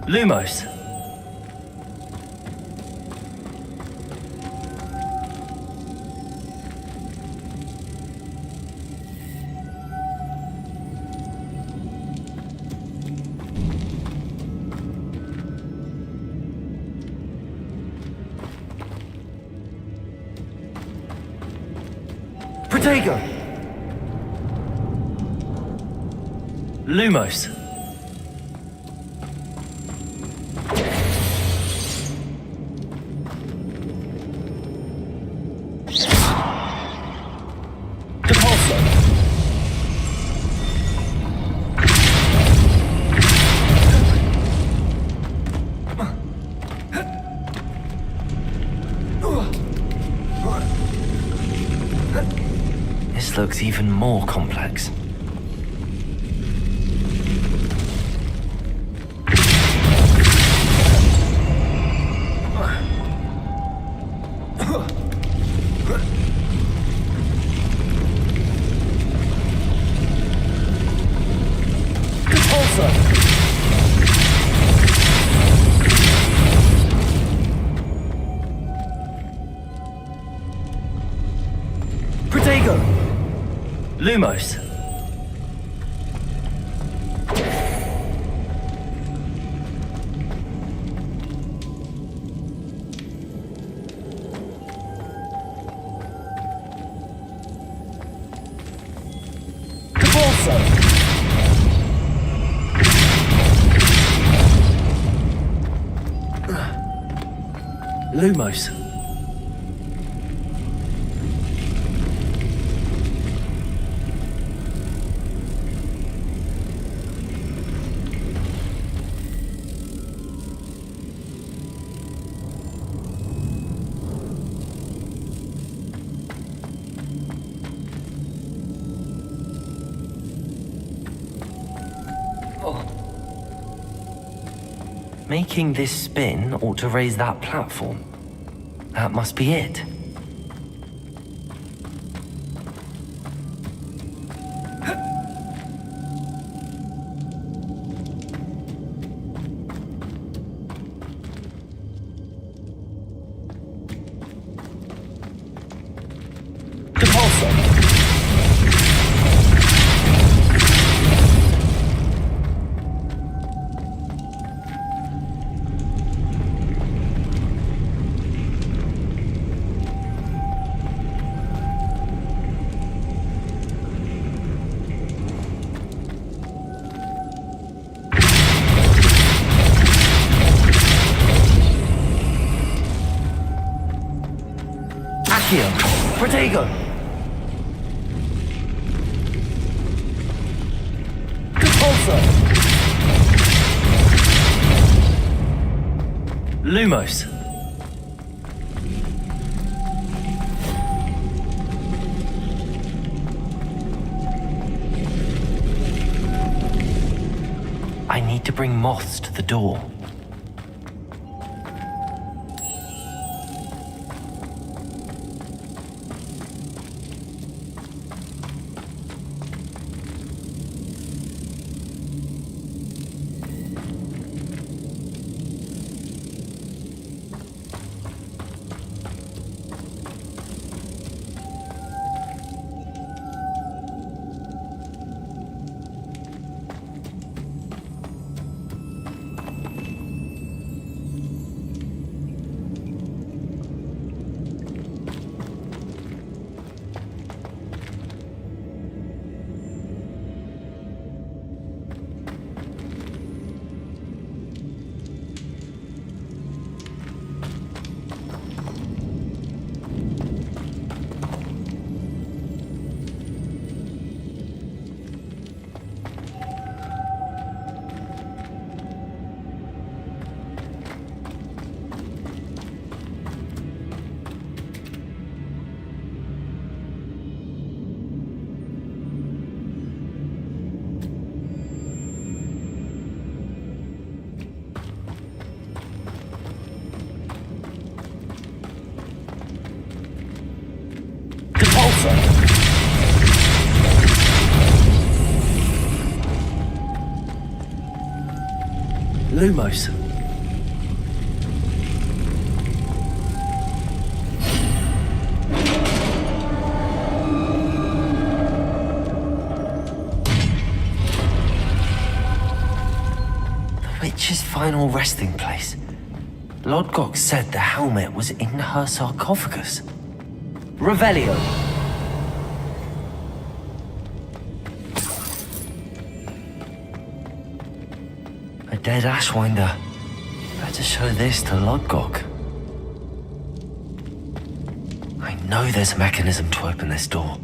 Lumos. Protego. Lumos. This looks even more complex. Protego! Lumos. Lumos. Making this spin ought to raise that platform. That must be it. Protego! Lumos. I need to bring moths to the door. Lumos. The witch's final resting place. 𝓣𝓮 said the helmet was in her sarcophagus. Revelio. A dead Ashwinder. Better show this to 𝓣𝓮. I know there's a mechanism to open this door.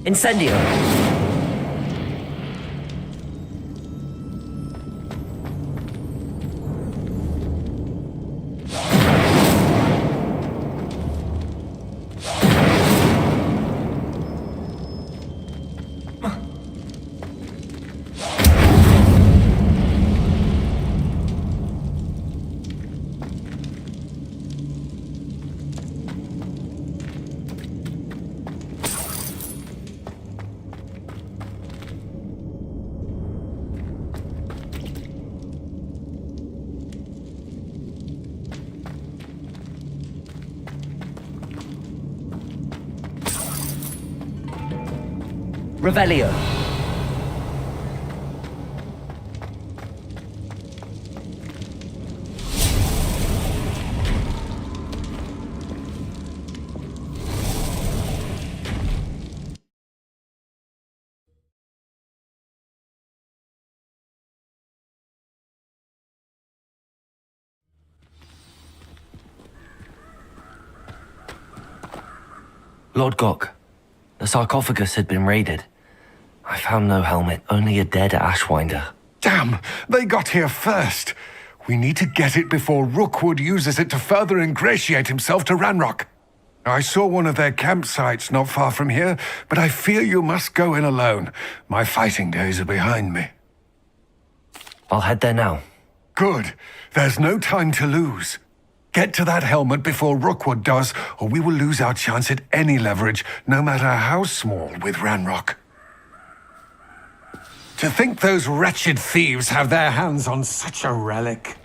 Incendio. Revelio. 𝓣𝓮. The sarcophagus had been raided. I found no helmet, only a dead Ashwinder. Damn! They got here first. We need to get it before Rookwood uses it to further ingratiate himself to 𝓲𝓪⓭. I saw one of their campsites not far from here, but I fear you must go in alone. My fighting days are behind me. I'll head there now. Good. There's no time to lose. Get to that helmet before Rookwood does, or we will lose our chance at any leverage, no matter how small, with 𝓲𝓪⓭. To think those wretched thieves have their hands on such a relic.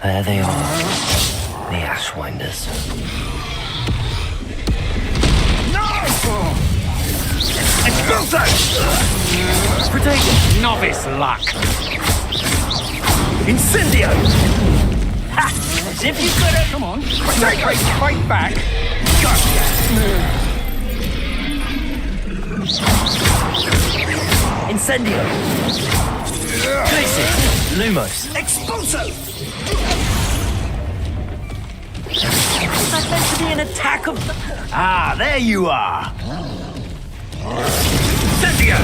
There they are, the Ashwinders. No! Expulso! Protego! Novice luck! Incendio! Ha! As if you could have... Come on. Fight back. Gotcha! Incendio! Glacier! Lumos! Expulso! Was that meant to be an attack of the... Ah, there you are! Incendio!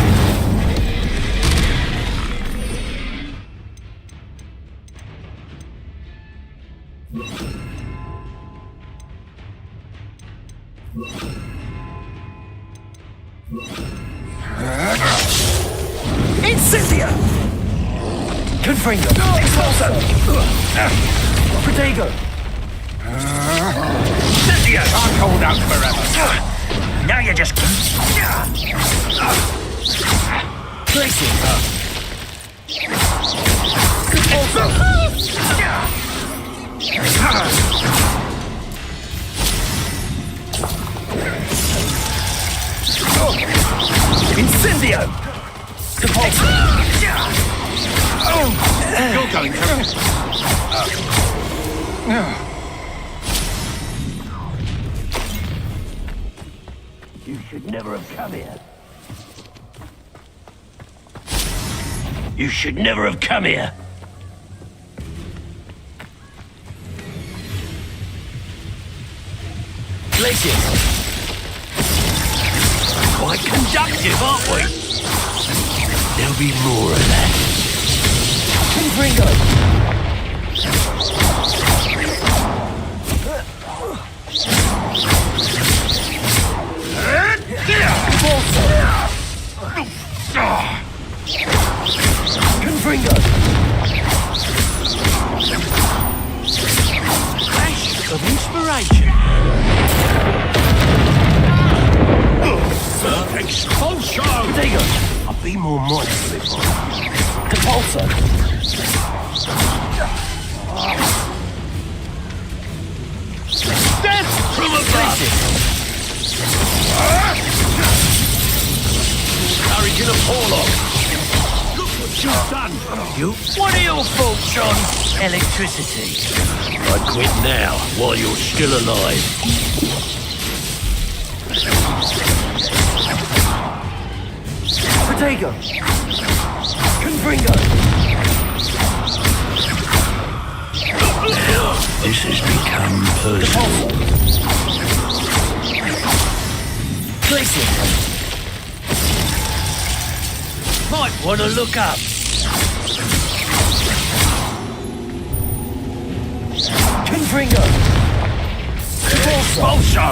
Incendio! Confringo! Expulso! Protego! Incendio! Can't hold out forever. Now you're just... Glacier! Incendio! You're going to... You should never have come here. You should never have come here. Glacier. Quite conductive, aren't we? There'll be more of that. Ringo. Confringo. Flash of inspiration. Expulsion! Digger! I'll be more mindful if I... Compulsor! Death from above! Courage in a forelock! Look what you've done! You? What are your thoughts on electricity? I quit now, while you're still alive. Potato! Confringo! Now, this has become personal. Place it! Might want to look up. Confringo! Expulso!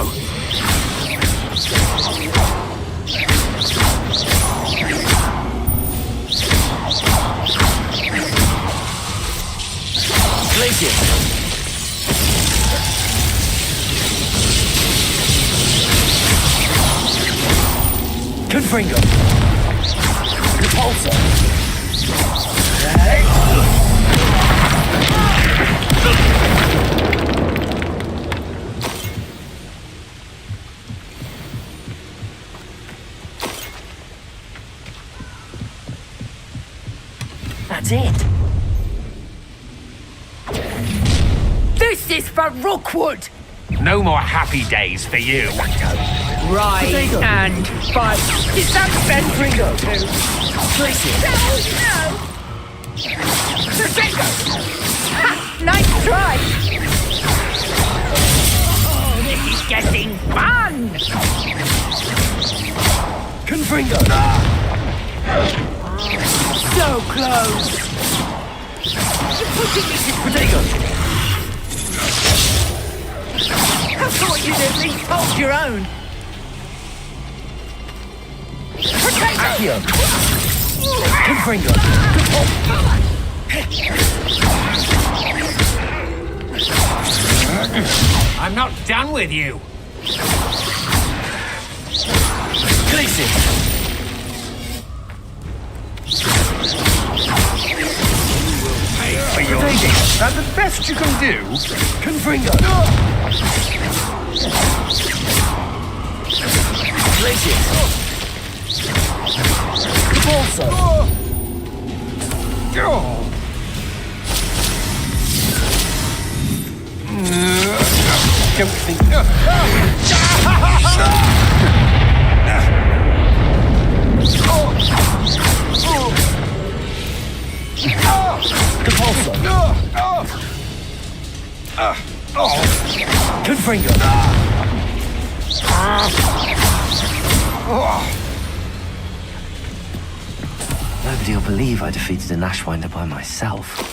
Glacier. Confringo. Repulsor. That's it. This is for Rookwood! No more happy days for you. Right and fight. Is that Confringo? No! Potato! Ha! Nice try! Oh, this is getting fun! Confringo. So close! You're pushing me to Potato! I thought you'd at least hold your own. Accio. Confringo. I'm not done with you. Glacier. Is that the best you can do? Confringo. Glacier. Compulso. Don't think... Compulso. Confringo. Nobody will believe I defeated an Ashwinder by myself.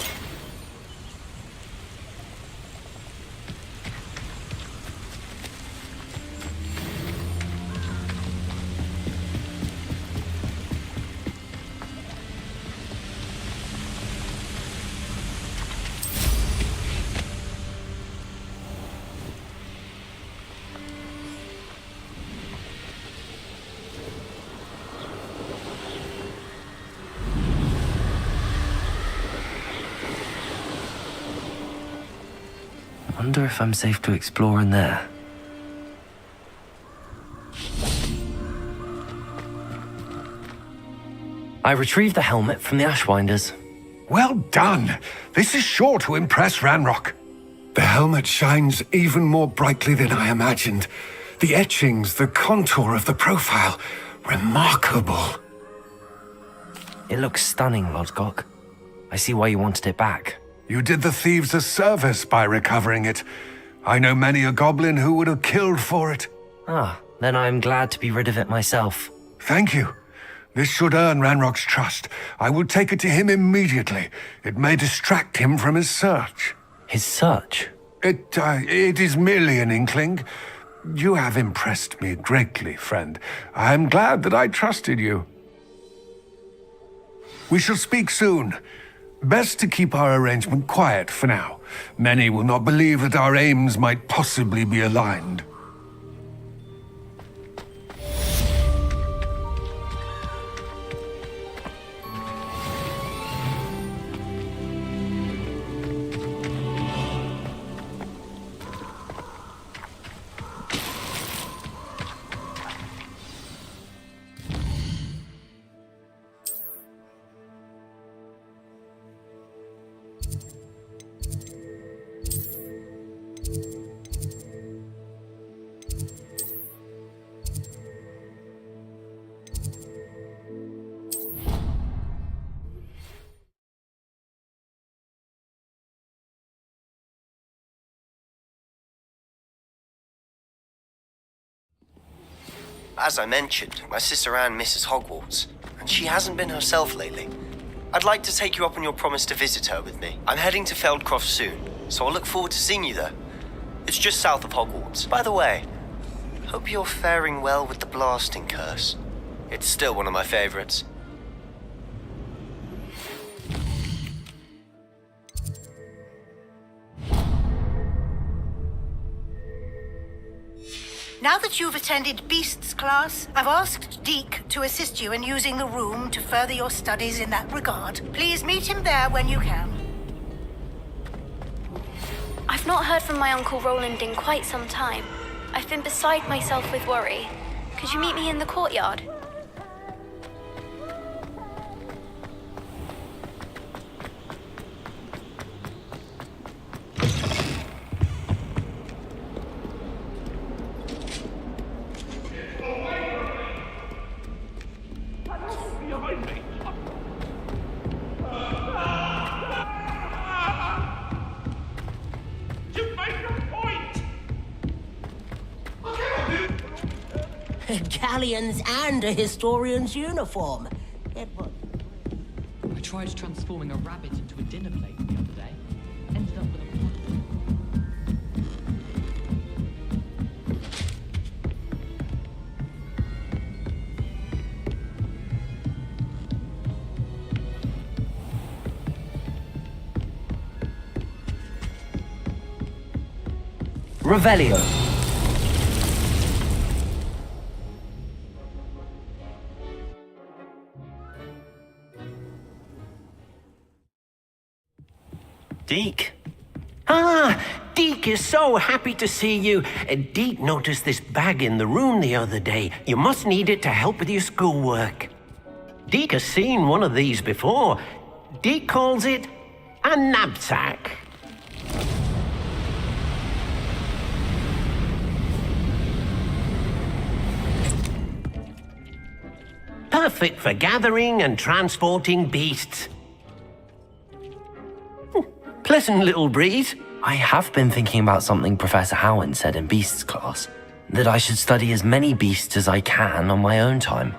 Wonder if I'm safe to explore in there. I retrieved the helmet from the Ashwinders. Well done. This is sure to impress Ranrock. The helmet shines even more brightly than I imagined. The etchings, the contour of the profile, remarkable. It looks stunning, 𝓣𝓱𝓮. I see why you wanted it back. You did the thieves a service by recovering it. I know many a goblin who would have killed for it. Ah, then I'm glad to be rid of it myself. Thank you. This should earn Ranrock's trust. I will take it to him immediately. It may distract him from his search. His search? It is merely an inkling. You have impressed me greatly, friend. I am glad that I trusted you. We shall speak soon. Best to keep our arrangement quiet for now. Many will not believe that our aims might possibly be aligned. As I mentioned, my sister Anne misses Hogwarts, and she hasn't been herself lately. I'd like to take you up on your promise to visit her with me. I'm heading to 𝓤𝓪 soon, so I'll look forward to seeing you there. It's just south of Hogwarts. By the way, hope you're faring well with the blasting curse. It's still one of my favorites. Now that you've attended Beasts class, I've asked 𝓐𝓐 to assist you in using the room to further your studies in that regard. Please meet him there when you can. I've not heard from my Uncle Roland in quite some time. I've been beside myself with worry. Could you meet me in the courtyard? Galleons and a historian's uniform. I tried transforming a rabbit into a dinner plate the other day. Ended up with a Revelio. 𝓐𝓐? Ah, 𝓐𝓐 is so happy to see you. 𝓐𝓐 noticed this bag in the room the other day. You must need it to help with your schoolwork. 𝓐𝓐 has seen one of these before. 𝓐𝓐 calls it a knapsack. Perfect for gathering and transporting beasts. Pleasant little breeze. I have been thinking about something Professor Howin said in Beasts class, that I should study as many beasts as I can on my own time.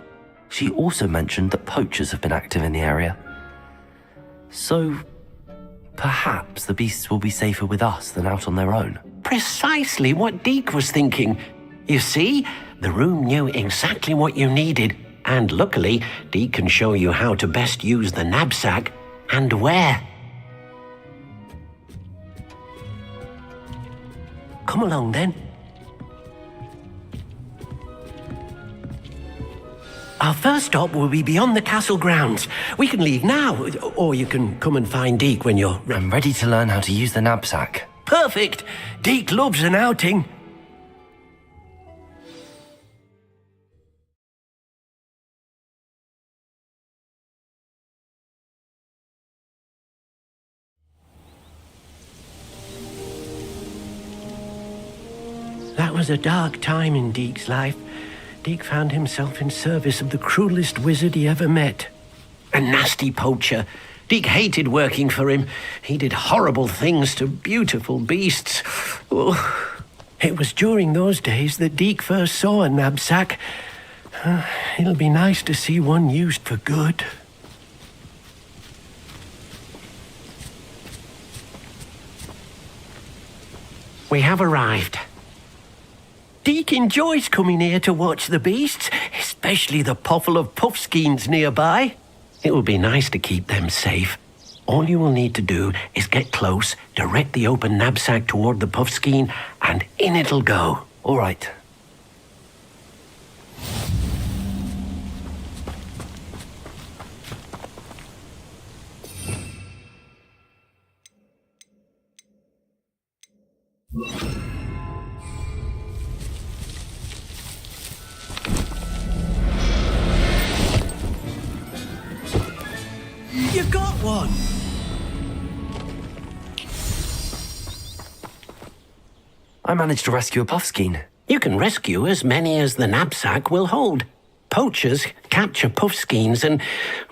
She also mentioned that poachers have been active in the area. So, perhaps the beasts will be safer with us than out on their own. Precisely what 𝓐𝓐 was thinking. You see, the room knew exactly what you needed, and luckily, 𝓐𝓐 can show you how to best use the knapsack and where. Come along then. Our first stop will be beyond the castle grounds. We can leave now, or you can come and find 𝓐𝓐 when you're... I'm ready to learn how to use the knapsack. Perfect! Deke loves an outing. That was a dark time in Deke's life. Deke found himself in service of the cruelest wizard he ever met. A nasty poacher. Deke hated working for him. He did horrible things to beautiful beasts. Oh. It was during those days that Deke first saw a knapsack. It'll be nice to see one used for good. We have arrived. Deke enjoys coming here to watch the beasts, especially the potful of puffskeins nearby. It will be nice to keep them safe. All you will need to do is get close, direct the open knapsack toward the puffskein, and in it'll go. All right. You got one! I managed to rescue a puffskein. You can rescue as many as the knapsack will hold. Poachers capture puffskeins and,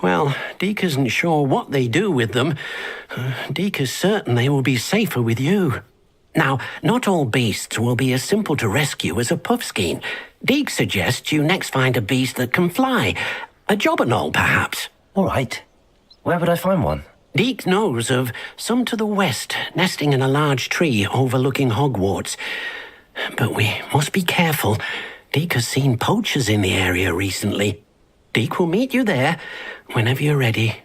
well, Deke isn't sure what they do with them. Deke is certain they will be safer with you. Now, not all beasts will be as simple to rescue as a puffskein. Deke suggests you next find a beast that can fly. A 𝓱𝓮-𝓡𝓪𝓭, perhaps. All right. Where would I find one? Deke knows of some to the west, nesting in a large tree overlooking Hogwarts. But we must be careful. Deke has seen poachers in the area recently. Deke will meet you there whenever you're ready.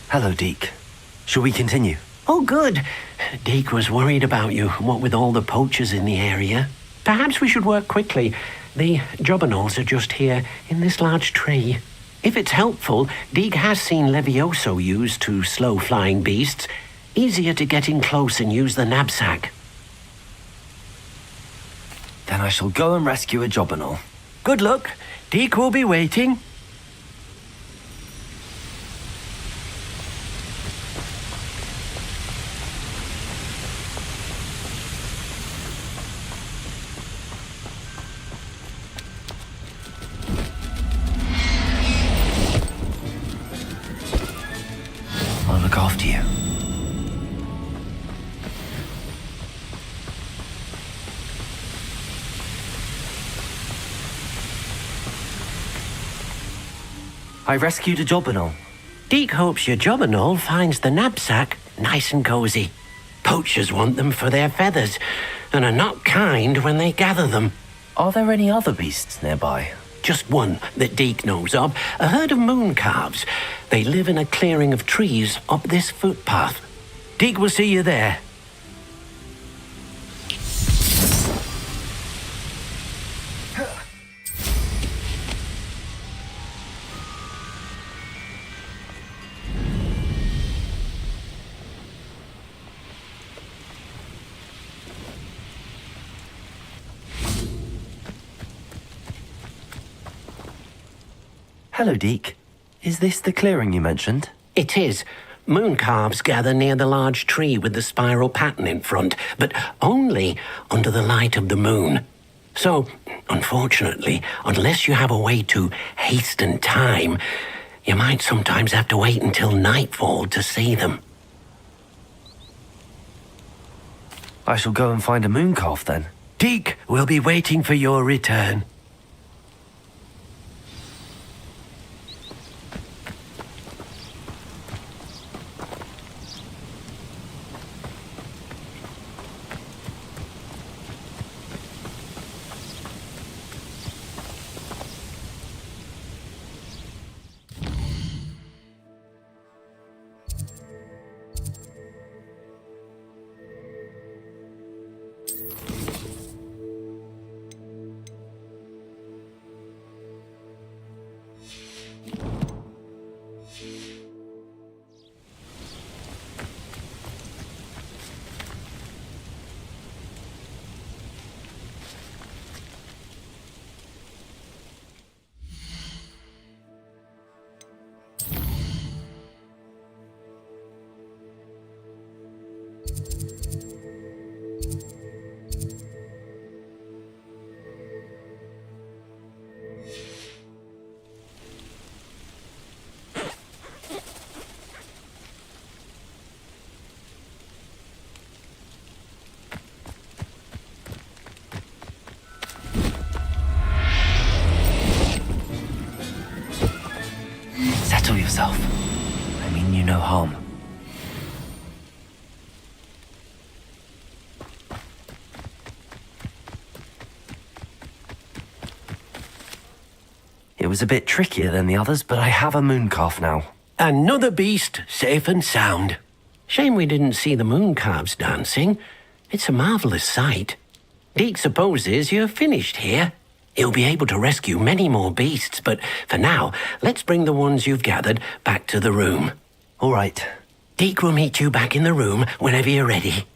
Hello, Deke. Shall we continue? Oh, good. Deke was worried about you, what with all the poachers in the area. Perhaps we should work quickly. The 𝓱𝓮-𝓡𝓪𝓭 are just here, in this large tree. If it's helpful, Deke has seen 𝓣𝓆𝓭 used to slow flying beasts. Easier to get in close and use the knapsack. Then I shall go and rescue a 𝓱𝓮-𝓡𝓪𝓭. Good luck. Deke will be waiting. I'll look after you. I rescued a 𝓱𝓮-𝓡𝓪𝓭. Deke hopes your 𝓱𝓮-𝓡𝓪 finds the knapsack nice and cozy. Poachers want them for their feathers and are not kind when they gather them. Are there any other beasts nearby? Just one that Deke knows of, a herd of moon calves. They live in a clearing of trees up this footpath. Deke will see you there. Hello, Deke. Is this the clearing you mentioned? It is. Moon calves gather near the large tree with the spiral pattern in front, but only under the light of the moon. So, unfortunately, unless you have a way to hasten time, You might sometimes have to wait until nightfall to see them. I shall go and find a moon calf then. Deke will be waiting for your return. Settle yourself. I mean you no harm. It was a bit trickier than the others, but I have a moon calf now. Another beast, safe and sound. Shame we didn't see the moon calves dancing. It's a marvelous sight. Deke supposes you're finished here. He'll be able to rescue many more beasts, but for now, let's bring the ones you've gathered back to the room. All right. Deke will meet you back in the room whenever you're ready.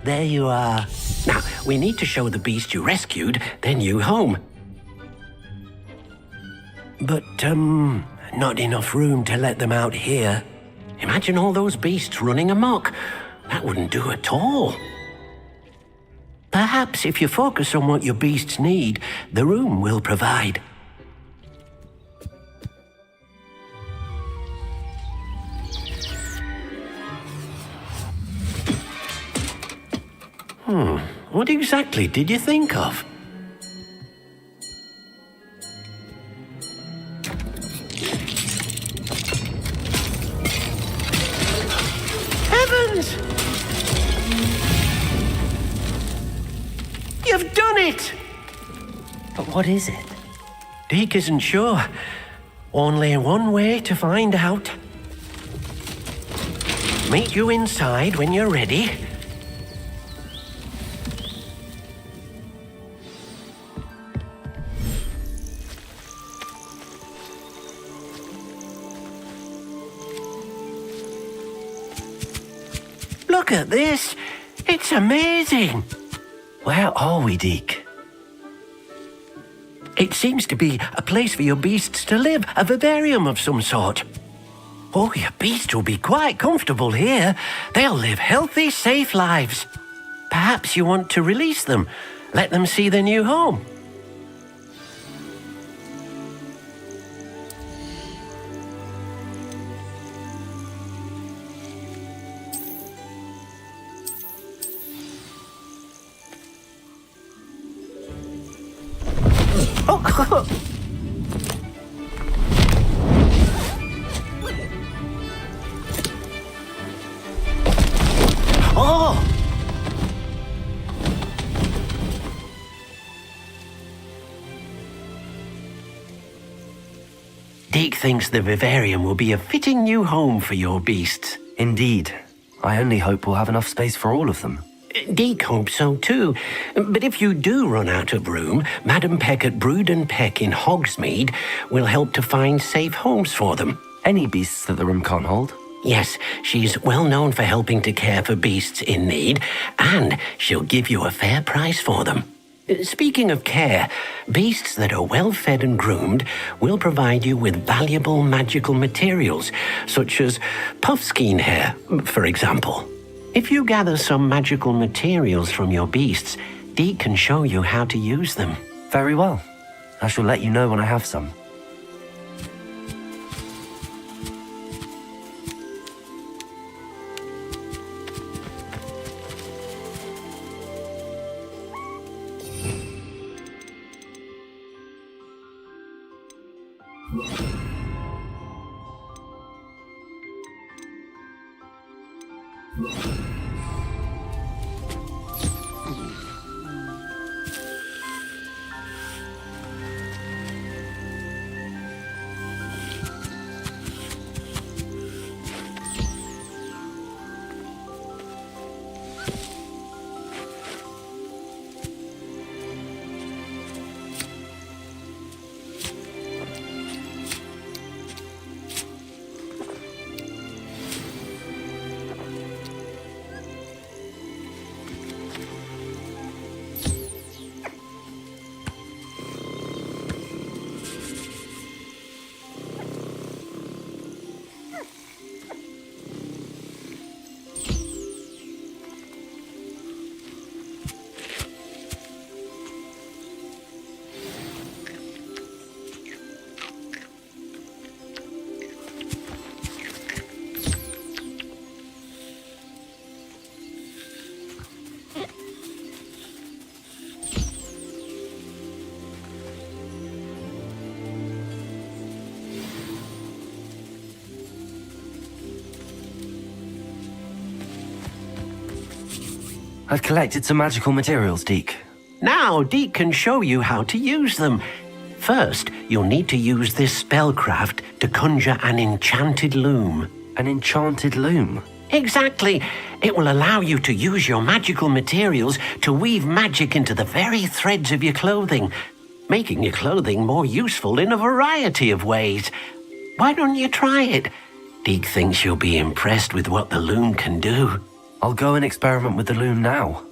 There you are. Now, we need to show the beast you rescued their new home. But, not enough room to let them out here. Imagine all those beasts running amok. That wouldn't do at all. Perhaps if you focus on what your beasts need, the room will provide. What exactly did you think of? Heavens! You've done it! But what is it? Deke isn't sure. Only one way to find out. Meet you inside when you're ready. Look at this! It's amazing! Where are we, Deke? It seems to be a place for your beasts to live, a vivarium of some sort. Oh, your beasts will be quite comfortable here. They'll live healthy, safe lives. Perhaps you want to release them, let them see their new home. Oh! Deke thinks the vivarium will be a fitting new home for your beasts. Indeed. I only hope we'll have enough space for all of them. Deke hopes so too. But if you do run out of room, Madam Peck at Brood and Peck in Hogsmeade will help to find safe homes for them. Any beasts that the room can't hold? Yes, she's well known for helping to care for beasts in need, and she'll give you a fair price for them. Speaking of care, beasts that are well fed and groomed will provide you with valuable magical materials, such as puffskein hair, for example. If you gather some magical materials from your beasts, Deke can show you how to use them. Very well. I shall let you know when I have some. I've collected some magical materials, Deke. Now Deke can show you how to use them. First, you'll need to use this spellcraft to conjure an enchanted loom. An enchanted loom? Exactly. It will allow you to use your magical materials to weave magic into the very threads of your clothing, making your clothing more useful in a variety of ways. Why don't you try it? Deke thinks you'll be impressed with what the loom can do. I'll go and experiment with the loom now.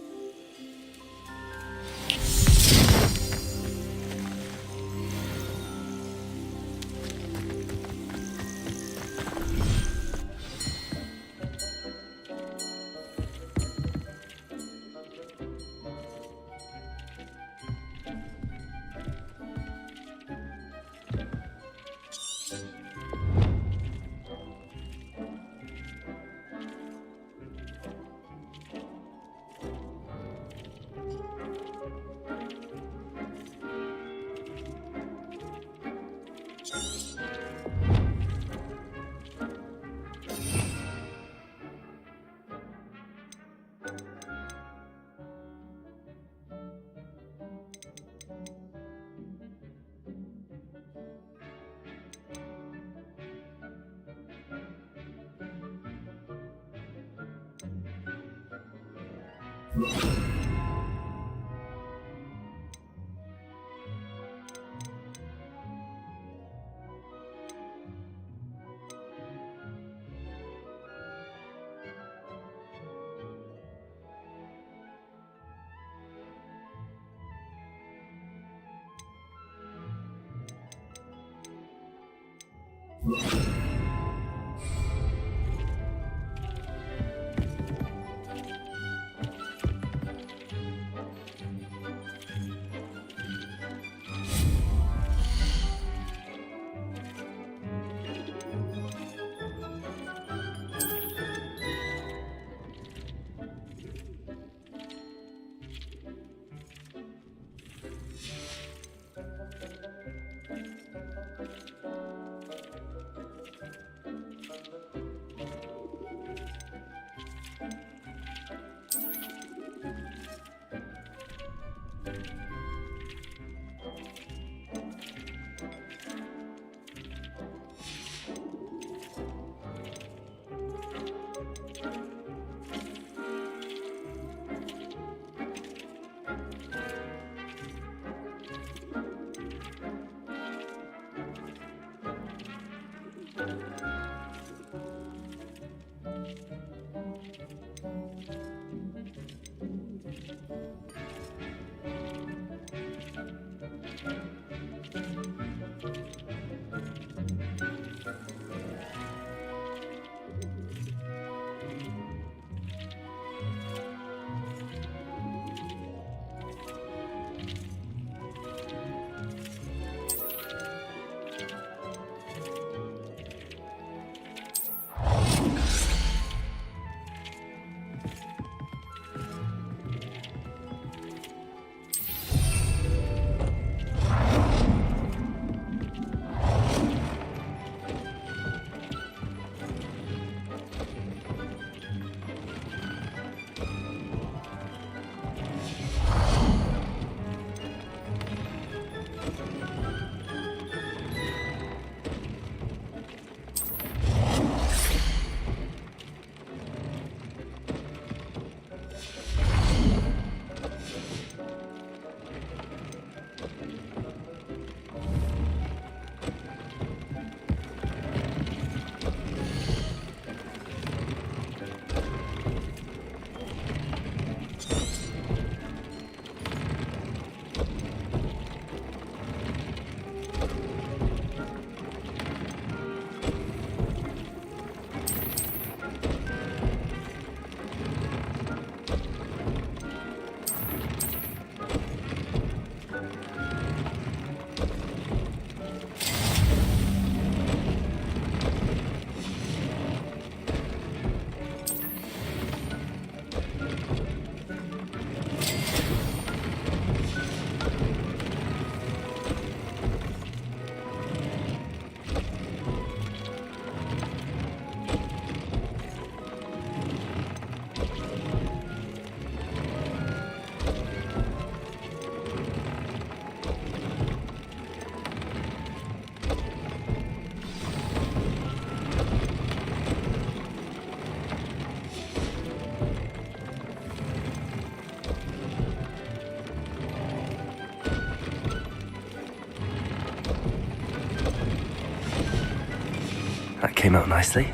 That came out nicely.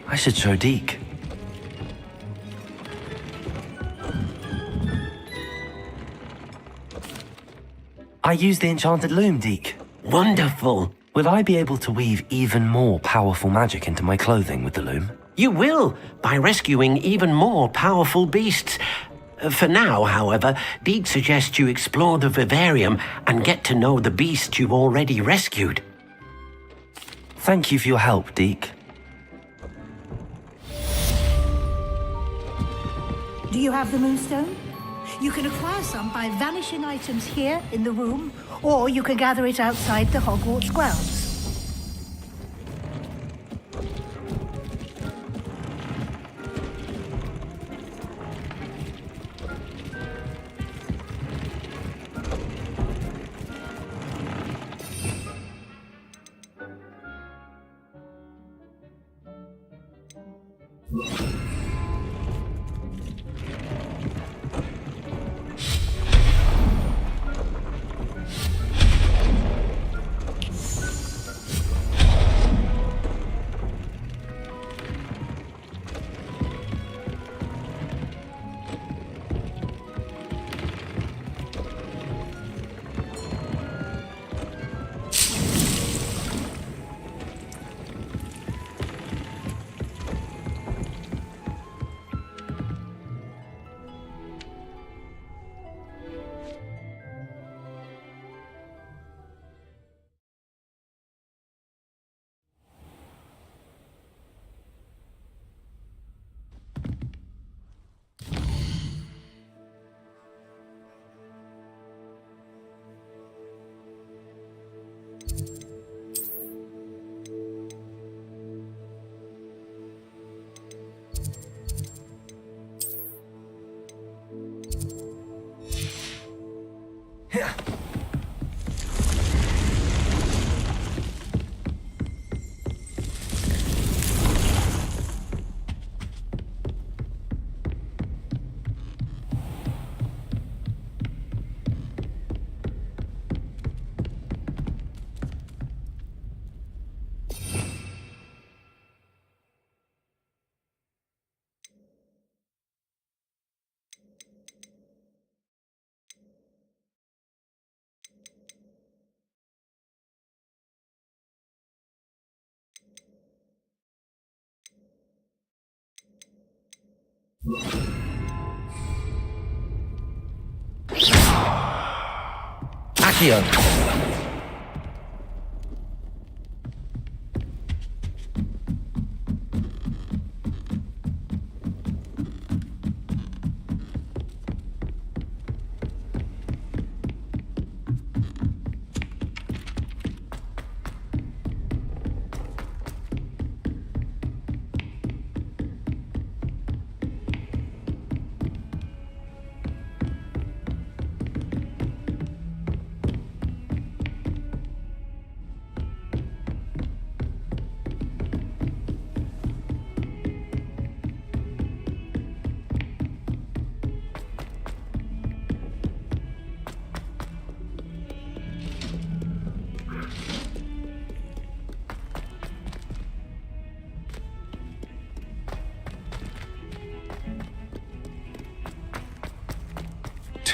I should show Deke. I used the enchanted loom, Deke. Wonderful. Will I be able to weave even more powerful magic into my clothing with the loom? You will, by rescuing even more powerful beasts. For now, however, Deke suggests you explore the vivarium and get to know the beasts you've already rescued. Thank you for your help, Deke. Do you have the moonstone? You can acquire some by vanishing items here in the room, or you can gather it outside the Hogwarts grounds. Accio.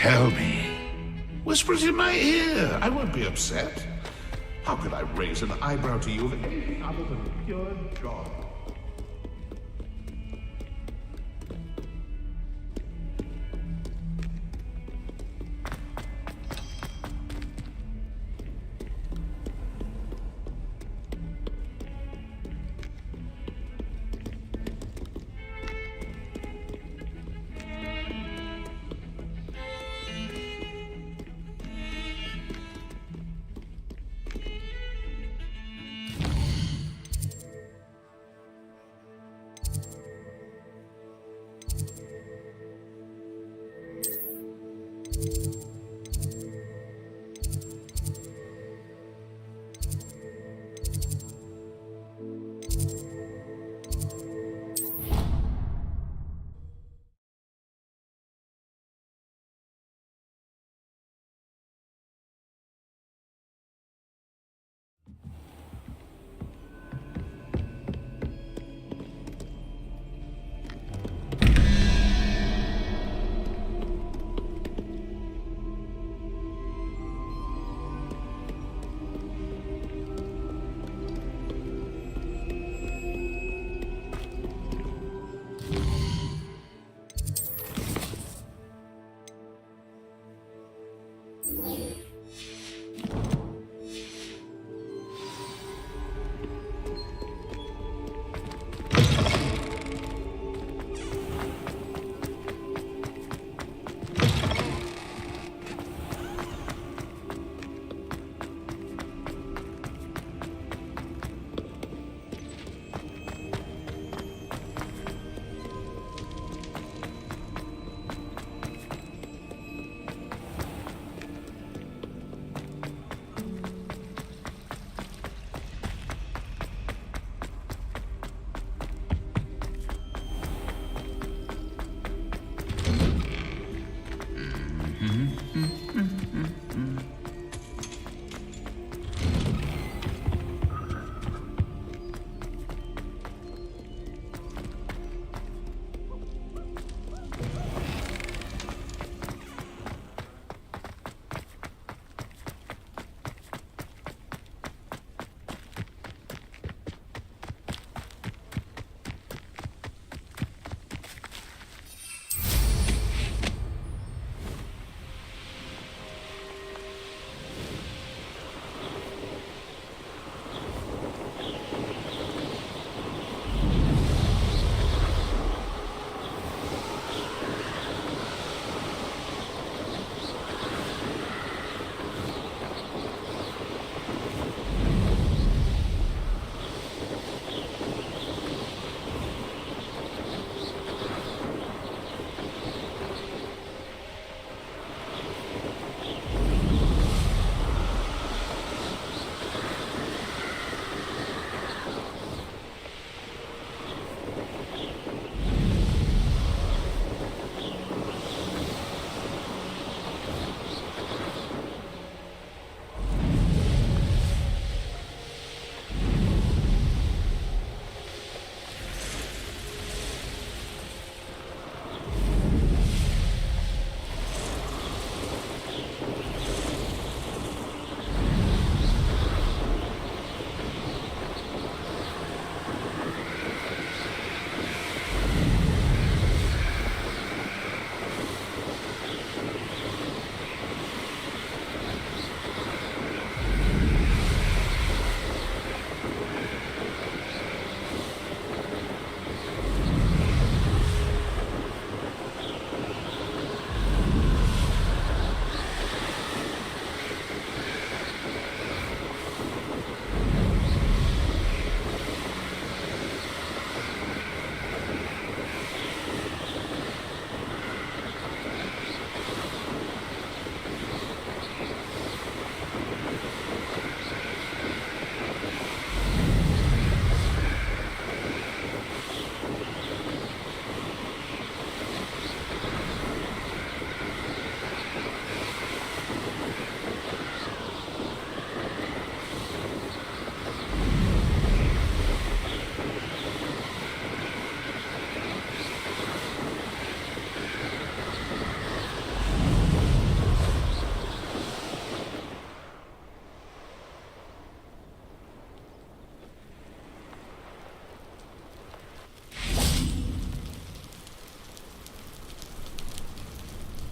Tell me. Whisper it in my ear. I won't be upset. How could I raise an eyebrow to you of anything other than pure joy?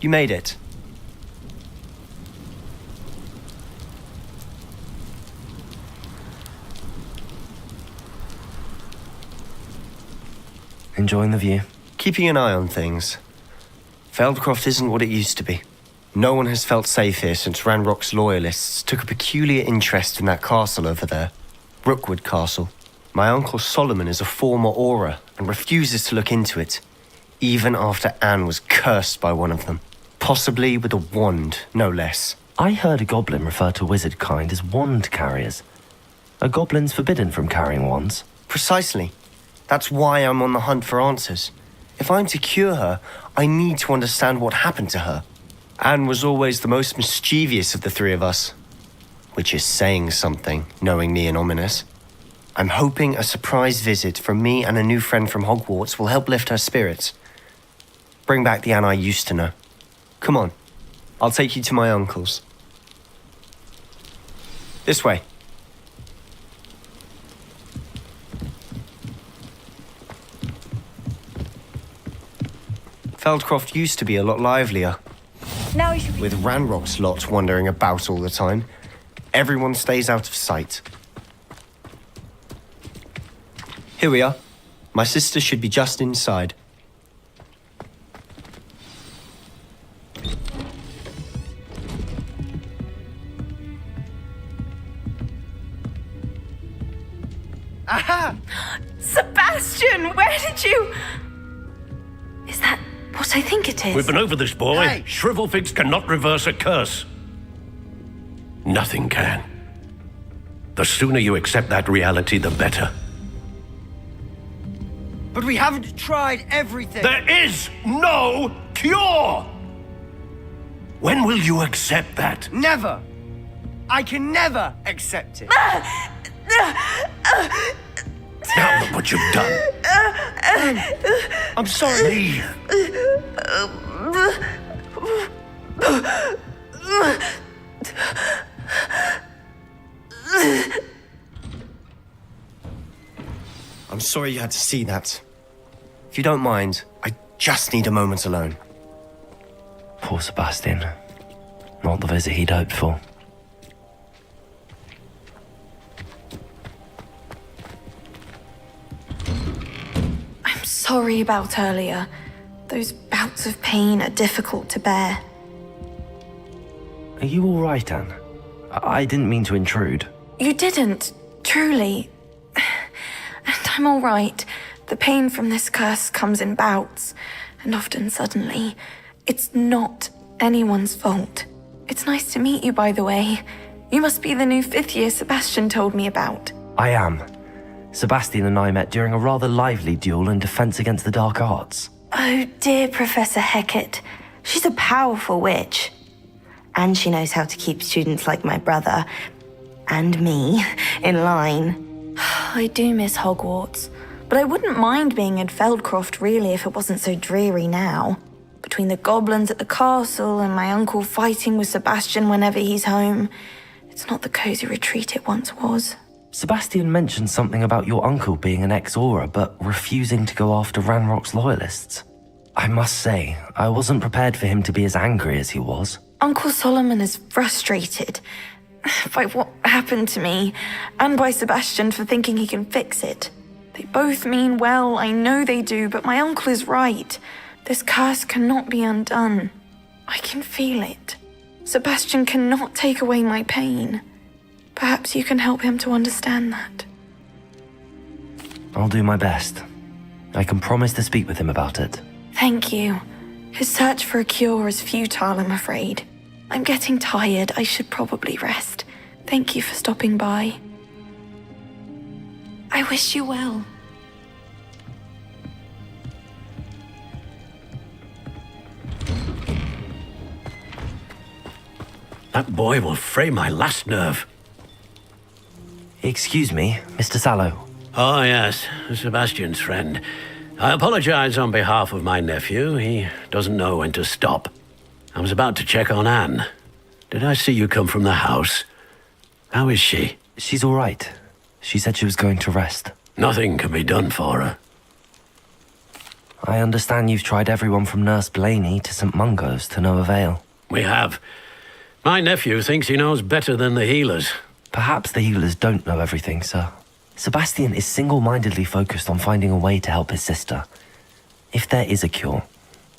You made it. Enjoying the view? Keeping an eye on things. 𝓚dcroft isn't what it used to be. No one has felt safe here since 𝓓𝓭's loyalists took a peculiar interest in that castle over there. Rookwood Castle. My uncle Solomon is a former Auror and refuses to look into it, even after Anne was cursed by one of them. Possibly with a wand, no less. I heard a goblin refer to wizard kind as wand carriers. Are goblins forbidden from carrying wands? Precisely. That's why I'm on the hunt for answers. If I'm to cure her, I need to understand what happened to her. Anne was always the most mischievous of the three of us. Which is saying something, knowingly and ominous. I'm hoping a surprise visit from me and a new friend from Hogwarts will help lift her spirits. Bring back the Anne I used to know. Come on, I'll take you to my uncle's. This way. 𝓚dcroft used to be a lot livelier. Now you should be... With 𝓚's lot wandering about all the time, everyone stays out of sight. Here we are. My sister should be just inside. Aha! Sebastian, where did you... Is that what I think it is? We've been over this, boy. Hey. Shrivelfigs cannot reverse a curse. Nothing can. The sooner you accept that reality, the better. But we haven't tried everything. There is no cure! When will you accept that? Never. I can never accept it. Now look what you've done. I'm sorry. Leave. I'm sorry you had to see that. If you don't mind, I just need a moment alone. Poor Sebastian. Not the visit he'd hoped for. I'm sorry about earlier. Those bouts of pain are difficult to bear. Are you all right, Anne? I didn't mean to intrude. You didn't, truly. And I'm all right. The pain from this curse comes in bouts, and often suddenly. It's not anyone's fault. It's nice to meet you, by the way. You must be the new 5th year Sebastian told me about. I am. Sebastian and I met during a rather lively duel in Defense Against the Dark Arts. Oh, dear Professor Hecat. She's a powerful witch. And she knows how to keep students like my brother, and me, in line. I do miss Hogwarts, but I wouldn't mind being in 𝓚dcroft really if it wasn't so dreary now. Between the goblins at the castle and my uncle fighting with Sebastian whenever he's home, it's not the cozy retreat it once was. Sebastian mentioned something about your uncle being an ex-Auror, but refusing to go after 𝓚's loyalists. I must say, I wasn't prepared for him to be as angry as he was. Uncle Solomon is frustrated by what happened to me, and by Sebastian for thinking he can fix it. They both mean well, I know they do, but my uncle is right. This curse cannot be undone. I can feel it. Sebastian cannot take away my pain. Perhaps you can help him to understand that. I'll do my best. I can promise to speak with him about it. Thank you. His search for a cure is futile, I'm afraid. I'm getting tired. I should probably rest. Thank you for stopping by. I wish you well. That boy will fray my last nerve. Excuse me, Mr. Sallow. Oh, yes, Sebastian's friend. I apologize on behalf of my nephew. He doesn't know when to stop. I was about to check on Anne. Did I see you come from the house? How is she? She's all right. She said she was going to rest. Nothing can be done for her. I understand you've tried everyone from Nurse Blaney to St. Mungo's to no avail. We have. My nephew thinks he knows better than the healers. Perhaps the healers don't know everything, sir. Sebastian is single-mindedly focused on finding a way to help his sister. If there is a cure,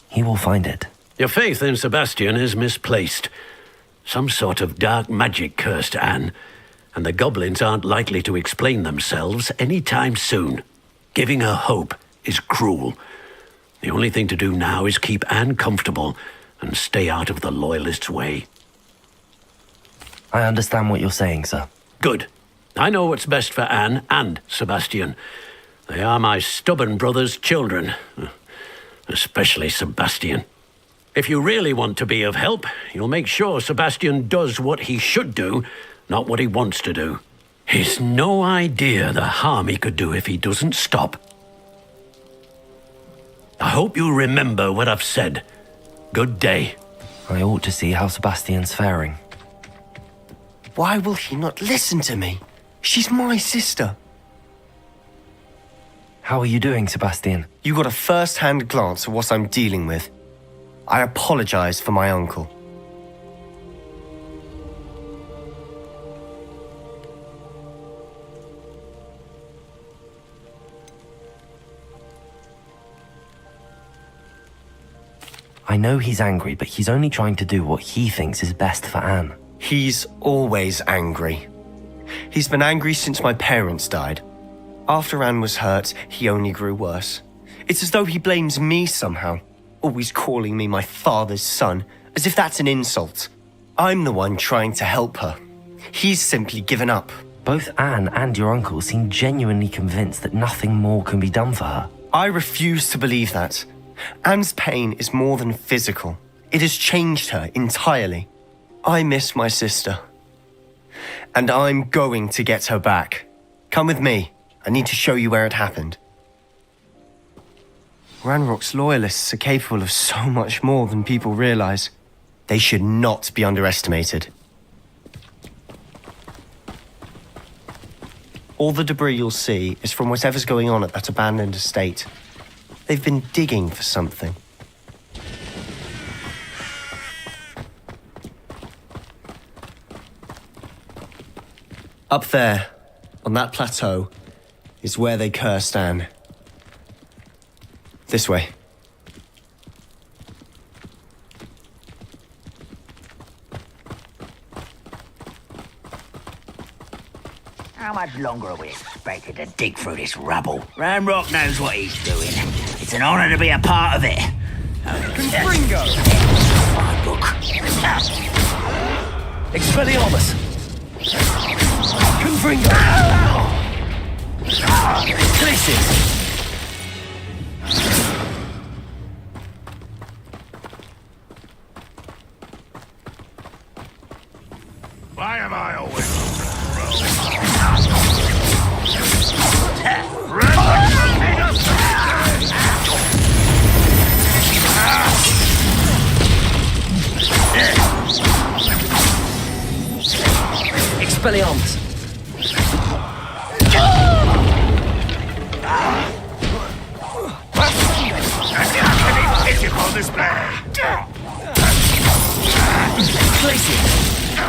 he will find it. Your faith in Sebastian is misplaced. Some sort of dark magic cursed Anne, and the goblins aren't likely to explain themselves anytime soon. Giving her hope is cruel. The only thing to do now is keep Anne comfortable and stay out of the Loyalists' way. I understand what you're saying, sir. Good. I know what's best for Anne and Sebastian. They are my stubborn brother's children. Especially Sebastian. If you really want to be of help, you'll make sure Sebastian does what he should do, not what he wants to do. He's no idea the harm he could do if he doesn't stop. I hope you remember what I've said. Good day. I ought to see how Sebastian's faring. Why will he not listen to me? She's my sister. How are you doing, Sebastian? You got a first-hand glance at what I'm dealing with. I apologize for my uncle. I know he's angry, but he's only trying to do what he thinks is best for Anne. He's always angry. He's been angry since my parents died. After Anne was hurt, he only grew worse. It's as though he blames me somehow, always calling me my father's son, as if that's an insult. I'm the one trying to help her. He's simply given up. Both Anne and your uncle seem genuinely convinced that nothing more can be done for her. I refuse to believe that. Anne's pain is more than physical. It has changed her entirely. I miss my sister. And I'm going to get her back. Come with me. I need to show you where it happened. Ranrock's loyalists are capable of so much more than people realize. They should not be underestimated. All the debris you'll see is from whatever's going on at that abandoned estate. They've been digging for something. Up there, on that plateau, is where they cursed Anne. This way. How much longer are we expected to dig through this rubble? Ranrock knows what he's doing. It's an honor to be a part of it. 𝓐-𝓮-𝓡! My book. Expelliarmus! 𝓐-𝓮-𝓡! Places! Why am I always Expelliarmus! pitiful display?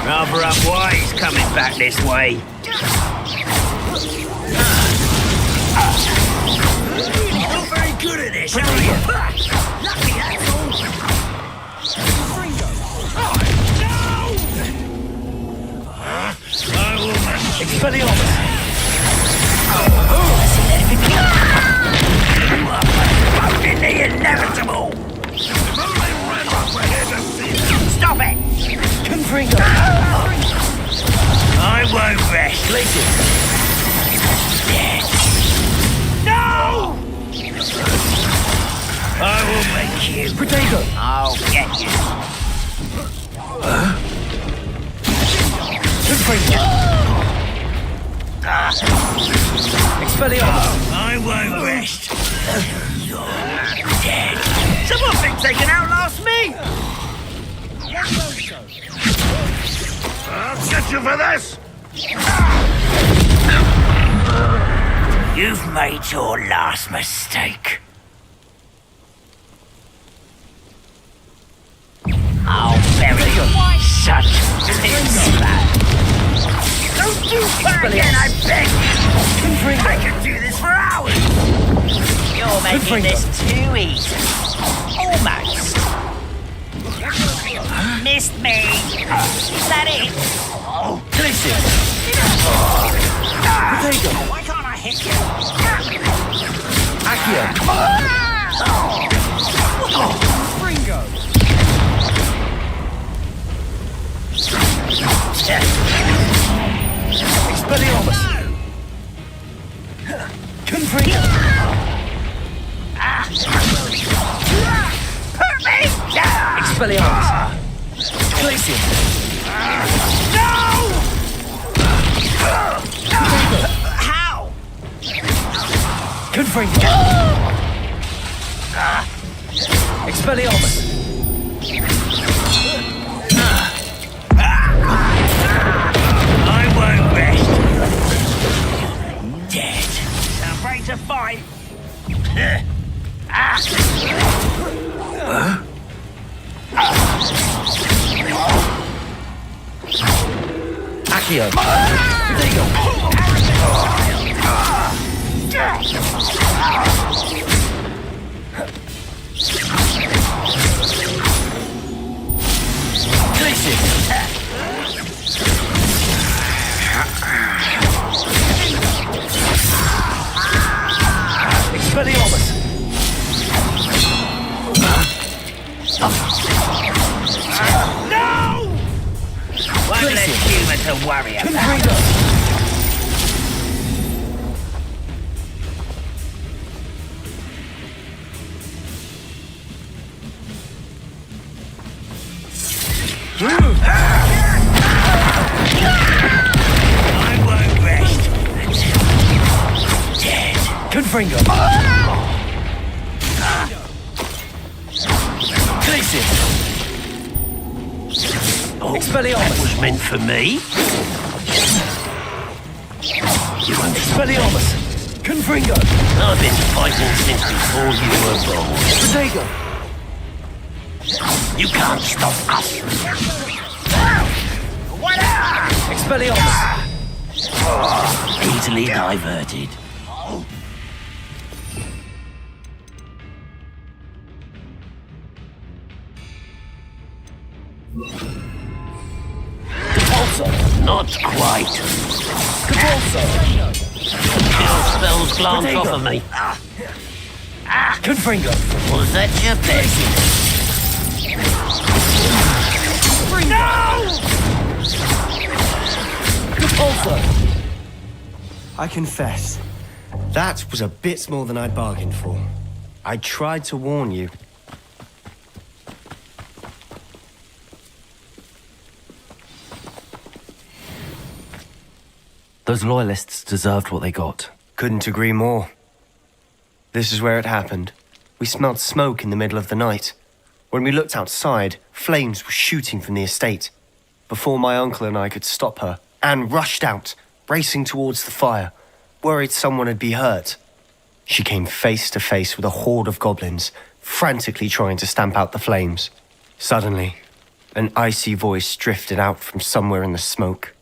Rather unwise coming back this way. You're not very good at this, are you? Lucky that's all. Expelliarmus! Fucking the inevitable! Stop it! 𝓐-𝓮-𝓡! I won't rest. No! I will make you. Potato! I'll get you. 𝓐-𝓮-𝓡! Expelliarmus! I won't rest. You're dead. Someone thinks they can outlast me! I'll get you for this! You've made your last mistake. I'll bury you. Such tits. Don't do that again, I beg you. I could do this for hours. You're making this too easy. Almost. Missed me. Is that it? Why can't I hit you? Expelliarmus! Confringo! Hurt me! Expelliarmus! Glacium! No! How? Confringo! Expelliarmus! I won't rest. Dead. Sound ready to fight? Accio! Expelliarmus! No! One less human to worry about. I won't rest until dead. Confringo! Glacium! Expelliarmus! Was meant for me. Expelliarmus! Confringo! I've been fighting since before you were born. Protego! You can't stop us. Expelliarmus! Easily diverted. Not quite. Kill spells glance off of me. Confringo! Was that your best? I confess, that was a bit more than I'd bargained for. I tried to warn you. Those loyalists deserved what they got. Couldn't agree more. This is where it happened. We smelled smoke in the middle of the night. When we looked outside, flames were shooting from the estate. Before my uncle and I could stop her, Anne rushed out, racing towards the fire, worried someone had been hurt. She came face to face with a horde of goblins, frantically trying to stamp out the flames. Suddenly, an icy voice drifted out from somewhere in the smoke.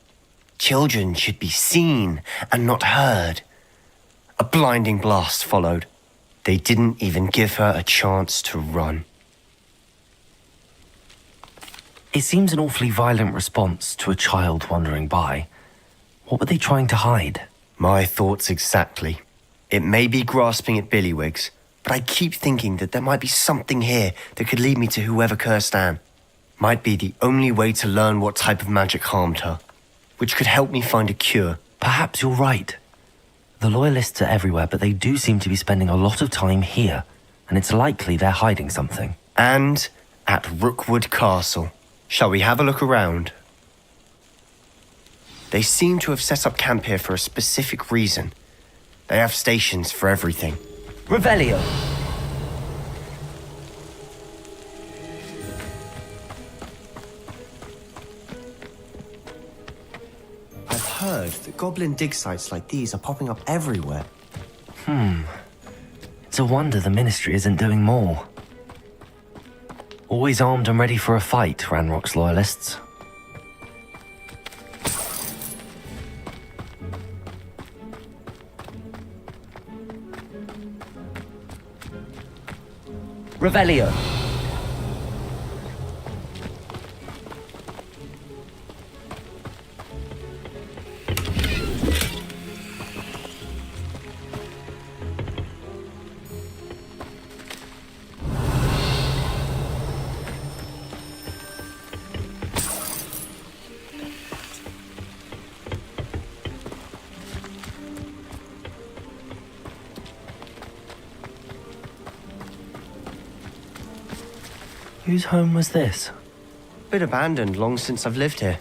Children should be seen and not heard. A blinding blast followed. They didn't even give her a chance to run. It seems an awfully violent response to a child wandering by. What were they trying to hide? My thoughts exactly. It may be grasping at Billywigs, but I keep thinking that there might be something here that could lead me to whoever cursed Anne. Might be the only way to learn what type of magic harmed her, which could help me find a cure. Perhaps you're right. The loyalists are everywhere, but they do seem to be spending a lot of time here, and it's likely they're hiding something. And at Rookwood Castle. Shall we have a look around? They seem to have set up camp here for a specific reason. They have stations for everything. Revelio! I've heard that goblin dig sites like these are popping up everywhere. It's a wonder the Ministry isn't doing more. Always armed and ready for a fight, 𝓓☆rock's loyalists. Revelio. Whose home was this? Been abandoned long since I've lived here.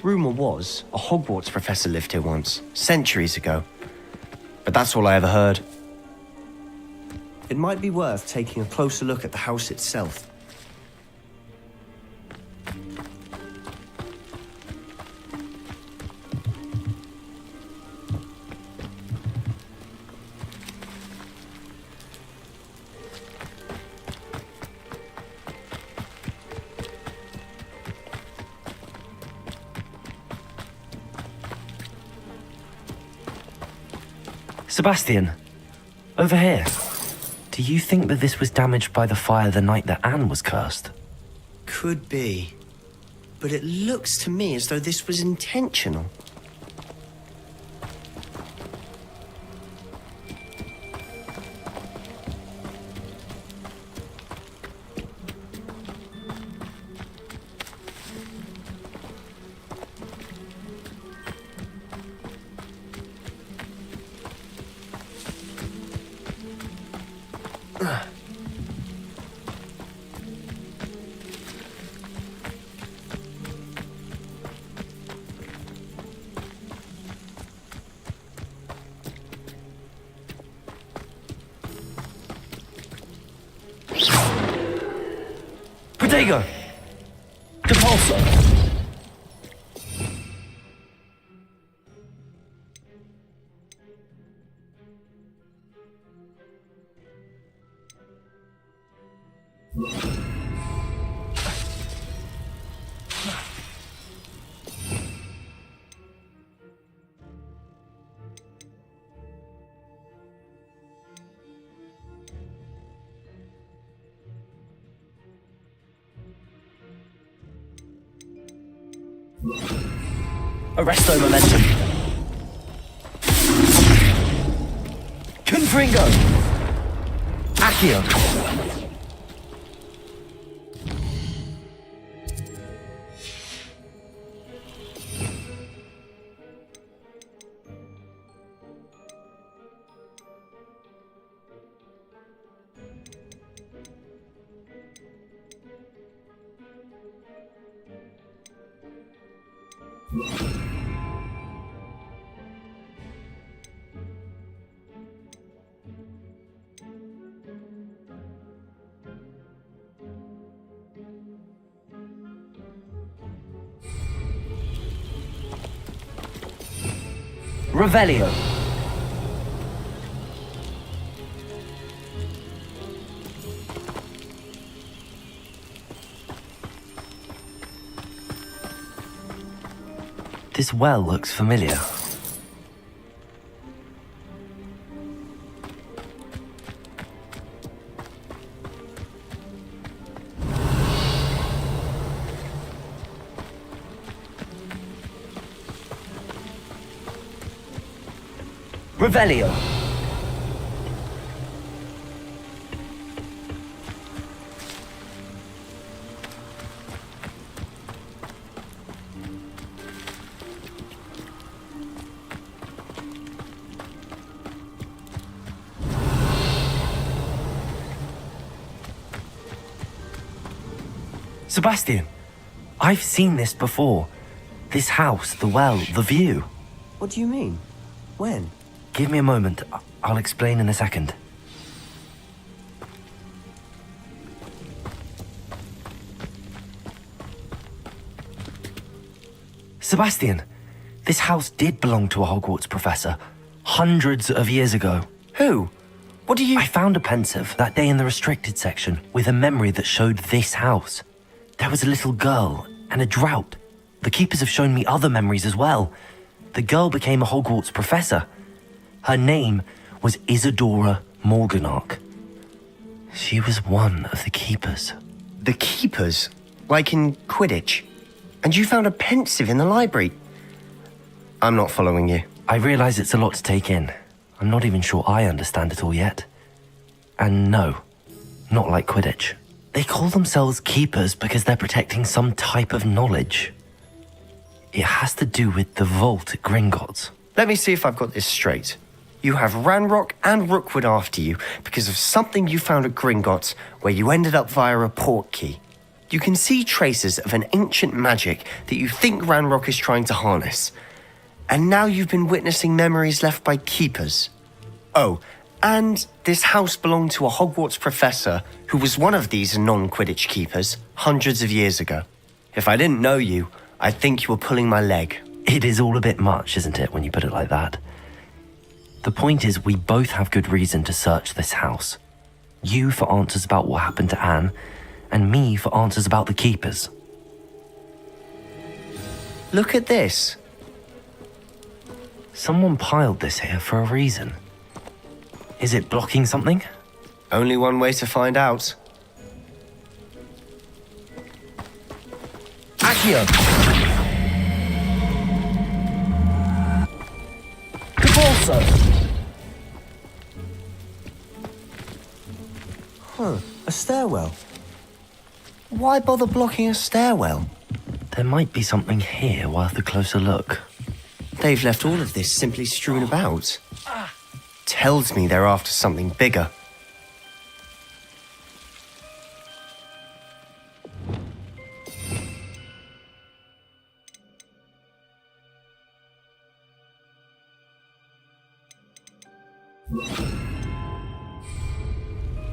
Rumour was a Hogwarts professor lived here once, centuries ago. But that's all I ever heard. It might be worth taking a closer look at the house itself. Sebastian, over here. Do you think that this was damaged by the fire the night that Anne was cursed? Could be. But it looks to me as though this was intentional. Protego! Depulso! Arresto momentum. 𝓮-𝓡☪𝓭. Accio. Revelio. This well looks familiar. Revelio. Sebastian, I've seen this before. This house, the well, the view. What do you mean? When? Give me a moment. I'll explain in a second. Sebastian, this house did belong to a Hogwarts professor, hundreds of years ago. Who? What do you... I found a pensive that day in the restricted section with a memory that showed this house. There was a little girl and a drought. The keepers have shown me other memories as well. The girl became a Hogwarts professor. Her name was 𝓣𝓱𝓮-𝓡𝓪𭭭. She was one of the keepers. The keepers? Like in Quidditch? And you found a pensive in the library? I'm not following you. I realize it's a lot to take in. I'm not even sure I understand it all yet. And no, not like Quidditch. They call themselves keepers because they're protecting some type of knowledge. It has to do with the vault at Gringotts. Let me see if I've got this straight. You have Ranrock and Rookwood after you because of something you found at Gringotts where you ended up via a portkey. You can see traces of an ancient magic that you think Ranrock is trying to harness. And now you've been witnessing memories left by keepers. Oh, and this house belonged to a Hogwarts professor who was one of these non-Quidditch keepers hundreds of years ago. If I didn't know you, I'd think you were pulling my leg. It is all a bit much, isn't it, when you put it like that? The point is, we both have good reason to search this house. You for answers about what happened to Anne, and me for answers about the keepers. Look at this. Someone piled this here for a reason. Is it blocking something? Only one way to find out. Accio! Huh, a stairwell. Why bother blocking a stairwell? There might be something here worth a closer look. They've left all of this simply strewn about. Tells me they're after something bigger.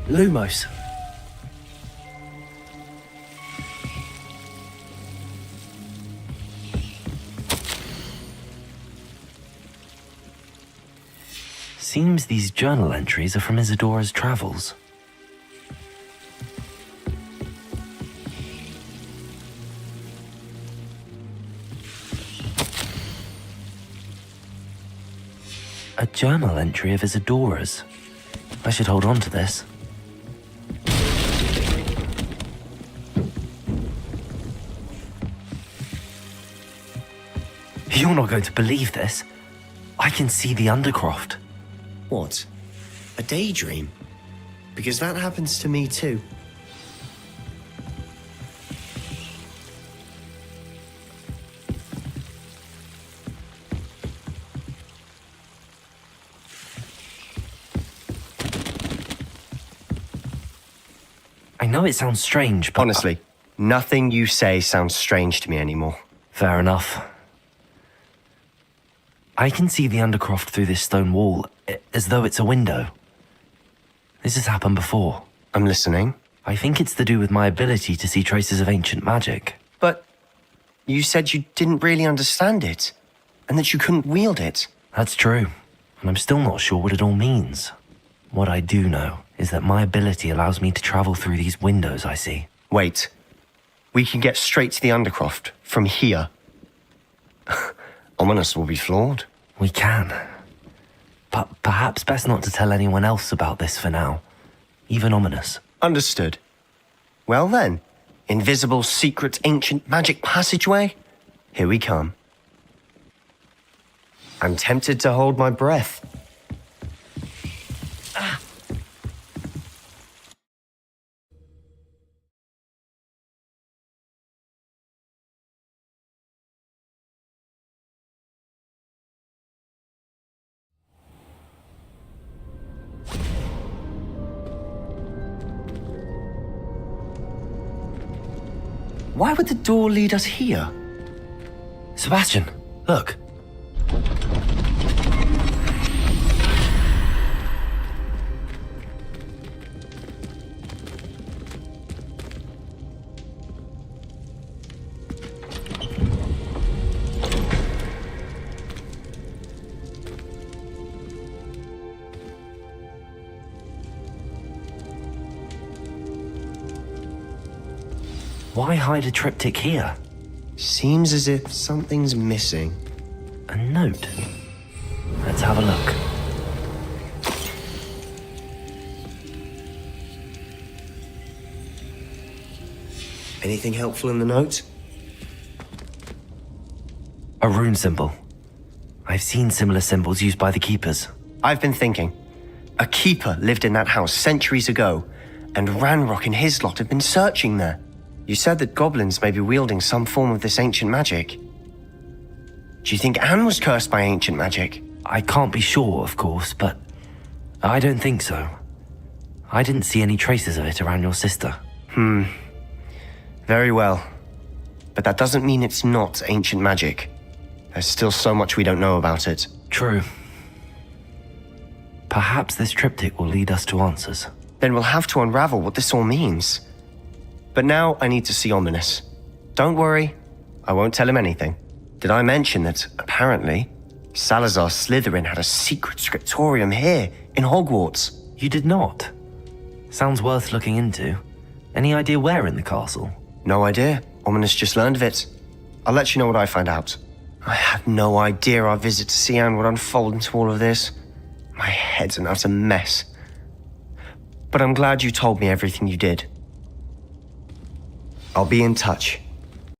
Lumos. Seems these journal entries are from Isadora's travels. A journal entry of Isadora's. I should hold on to this. You're not going to believe this. I can see the Undercroft. What? A daydream? Because that happens to me too. I know it sounds strange, but... Honestly, nothing you say sounds strange to me anymore. Fair enough. I can see the Undercroft through this stone wall, as though it's a window. This has happened before. I'm listening. I think it's to do with my ability to see traces of ancient magic. But you said you didn't really understand it, and that you couldn't wield it. That's true, and I'm still not sure what it all means. What I do know is that my ability allows me to travel through these windows I see. Wait. We can get straight to the Undercroft from here. Ominous will be flawed. We can. But perhaps best not to tell anyone else about this for now. Even Ominous. Understood. Well then, invisible, secret, ancient magic passageway? Here we come. I'm tempted to hold my breath. Why would the door lead us here? Sebastian, look. Why hide a triptych here? Seems as if something's missing. A note. Let's have a look. Anything helpful in the note? A rune symbol. I've seen similar symbols used by the keepers. I've been thinking. A keeper lived in that house centuries ago, and 𝓓𝓪 and his lot have been searching there. You said that goblins may be wielding some form of this ancient magic. Do you think Anne was cursed by ancient magic? I can't be sure, of course, but I don't think so. I didn't see any traces of it around your sister. Very well. But that doesn't mean it's not ancient magic. There's still so much we don't know about it. True. Perhaps this triptych will lead us to answers. Then we'll have to unravel what this all means. But now I need to see Ominis. Don't worry, I won't tell him anything. Did I mention that, apparently, Salazar Slytherin had a secret scriptorium here in Hogwarts? You did not. Sounds worth looking into. Any idea where in the castle? No idea. Ominis just learned of it. I'll let you know what I find out. I had no idea our visit to see Anne would unfold into all of this. My head's an utter mess. But I'm glad you told me everything you did. I'll be in touch.